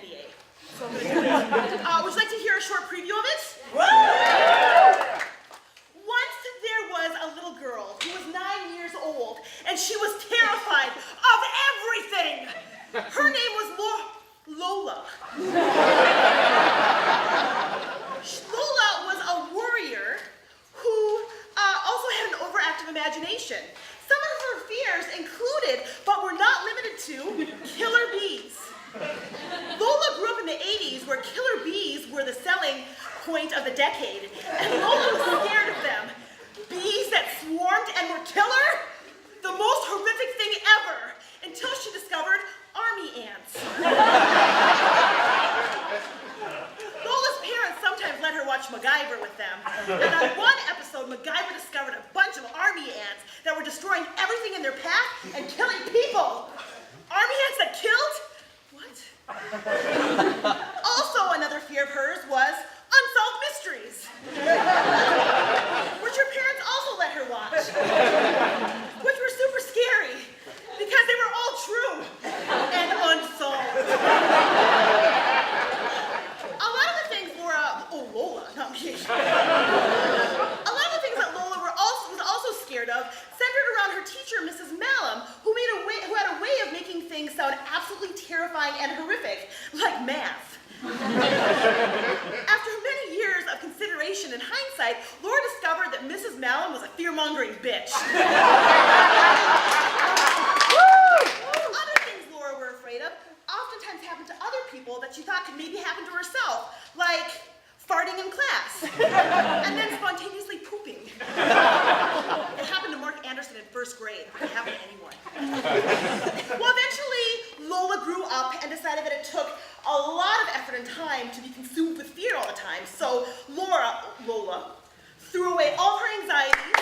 NBA. So I'm gonna do it. Would you like to hear a short preview of it? Once there was a little girl who was 9 years old, and she was terrified of everything. Her name was Lola. Lola was a warrior who also had an overactive imagination. Some of her fears included, but were not limited to, killer bees. Lola grew up in the 80s where killer bees were the selling point of the decade, and Lola was scared of them. Bees that swarmed and were killer? The most horrific thing ever, until she discovered army ants. Lola's parents sometimes let her watch MacGyver with them, and on one episode, MacGyver discovered a bunch of army ants that were destroying everything in their path and killing people. Army ants that killed? What? Also, another fear of hers was unsolved mysteries, which her parents also let her watch, which were super scary because they were all true and unsolved. A lot of the things Lola, not me. A lot of the things that Lola was also scared of centered around her teacher, Mrs. Malum, who had a way of making things sound absolutely terrifying and horrific, like math. After many years of consideration and hindsight, Laura discovered that Mrs. Malum was a fear-mongering bitch. Other things Laura were afraid of oftentimes happened to other people that she thought could maybe happen to herself, like farting in class, and then spontaneously pooping. It happened to Mark Anderson in first grade. It didn't happen to anyone. Well, eventually, Lola grew up and decided that it took a lot of effort and time to be consumed with fear all the time. So Lola threw away all her anxieties